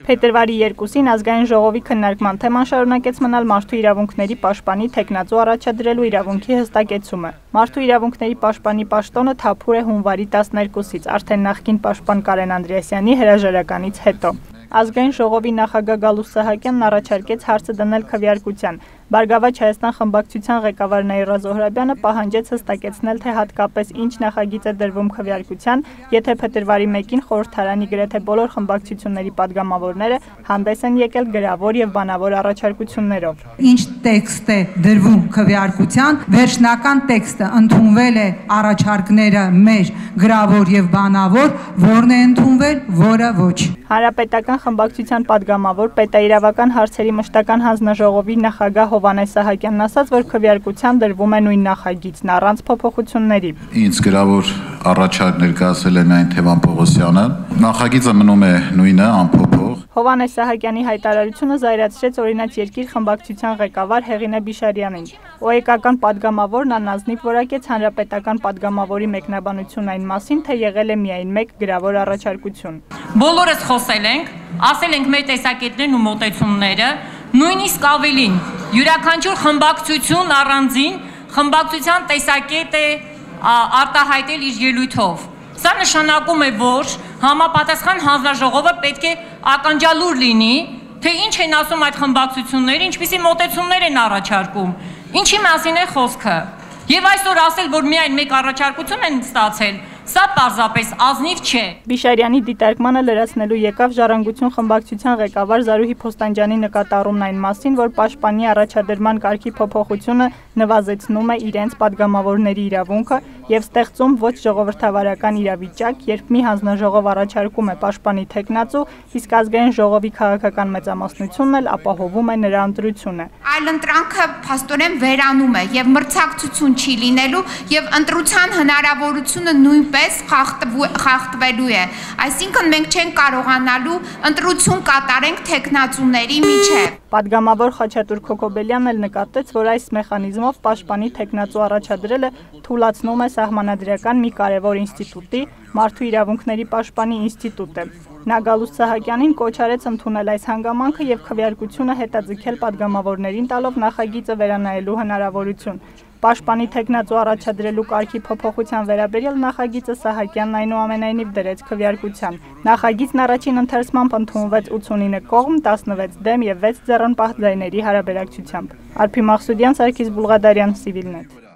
Փետրվարի 2-ին ազգային ժողովի քննարկման թեման շարունակեց մնալ մարդու իրավունքների պաշտպանի թեկնածու առաջադրելու իրավունքի հստակեցումը։ Մարդու իրավունքների պաշտպանի պաշտոնը թափուր է հունվարի 12-ից, արդեն նախկին պաշտպան Կարեն Անդրեասյանի հրաժարականից հետո։ Ազգային ժողովի նախագահ Գալուստ Սահակյանն առաջարկեց հարցը դնել քվեարկության։ Բարգավաճ Հայաստան խմբակցության ղեկավար Նաիրա Զոհրաբյանը պահանջեց հստակեցնել, թե հատկապես ինչ նախագիծ է դրվում քվեարկության, եթե փետրվարի 1-ին խորհրդարանի գրեթե բոլոր խմբակցությունների падգամավորները հանդես են եկել գրավոր եւ բանավոր առաջարկություններով։ Ինչ տեքստ է դրվում քվեարկության, վերջնական տեքստը ընդունվել է առաջարկները մեր գրավոր եւ բանավոր, որն է ընդունվել, որը ոչ։ Հանրապետական խմբակցության падգամավոր պետաիրավական հարցերի մշտական հանձնաժողովի նախագահ Հովհաննես Սահակյանն ասաց, որ քվեարկության դրվում է նույն նախագիծն առանց փոփոխությունների։ Ինձ գրավոր առաջարկ ներկայացել է միայն Թևան Պողոսյանը, նախագիծը մնում է նույնը, անփոփոխ։ Հովհաննես Սահակյանի հայտարարությունը զայրացրեց Օրինաց երկիր խմբակցության ղեկավար Հեղինե Բիշարյանին։ ՕԵԿ-ական падգամավորն անազնիվ որակեց հանրապետական падգամավորի մեկնաբանությունն այն մասին, թե եղել է միայն մեկ գրավոր առաջարկություն։ Բոլորս խոսել ենք, ասել ենք մեր տեսակետներն ու մոտեցումները, նույնիսկ ավելին, յուրաքանչյուր խմբակցություն առանձին խմբակցության տեսակետ է արտահայտել իր ելույթով։ Սա նշանակում է, որ համապատասխան հանձնաժողովը պետք է ականջալուր լինի, թե ինչ են ասում այդ խմբակցությունները, ինչպիսի մոտեցումներ են առաջարկում, ինչի մասին է խոսքը։ Եվ այսօր ասել, որ միայն մեկ առաջարկություն են ստացել, սա պարզապես ազնիվ չէ։ Բիշարյանի դիտարկմանը լրացնելու եկավ Ժառանգություն խմբակցության ղեկավար Զարուհի Փոստանջյանի նկատառումն այն մասին, որ պաշտպանի առաջադրման կարգի փոփոխությունը նվազեցնում է իրենց падգամավորների իրավունքը եւ ստեղծում ոչ ժողովրդավարական իրավիճակ, երբ մի հանձնաժողով առաջարկում է պաշտպանի թեկնածու, իսկ ազգային ժողովի քաղաքական մեծամասնությունն էլ ապահովում է նրա ընտրությունը։ Այլընտրանքը փաստորեն վերանում է եւ մրցակցություն չի լինելու եւ ընտրության հնարավորությունը նույնպես խախտվելու է, այսինքն մենք չենք կարողանալու ընտրություն կատարենք թեկնածուների միջև։ Падգամավոր Խաչատուր Քոքոբելյանն էլ նկատեց, որ այս մեխանիզմով պաշտպանի թեկնածու առաջադրելը թուլացնում է սահմանադրական մի կարևոր ինստիտուտի, մարդու իրավունքների պաշտպանի ինստիտուտը։ Նա Գալուստ Սահակյանին կոչ արեց ընդունել այս հանգամանքը եւ քվեարկությունը հետաձգել падգամավորներին տալով նախագիծը վերանայելու հնարավորություն։ Պաշտպանի թեկնածու առաջադրելու կարգի փոփոխության վերաբերյալ նախագիծը Սահակյանն այնուամենայնիվ դրեց քվեարկության։ Նախագիծն առաջին ընթերցմամբ ընդունվեց 89 կողմ, 16 դեմ եւ 6 ձեռնպահ ձայների հարաբերակցությամբ։ Արփի Մաղսուդյան, Սարգիս Բուլղադարյան, Civilnet։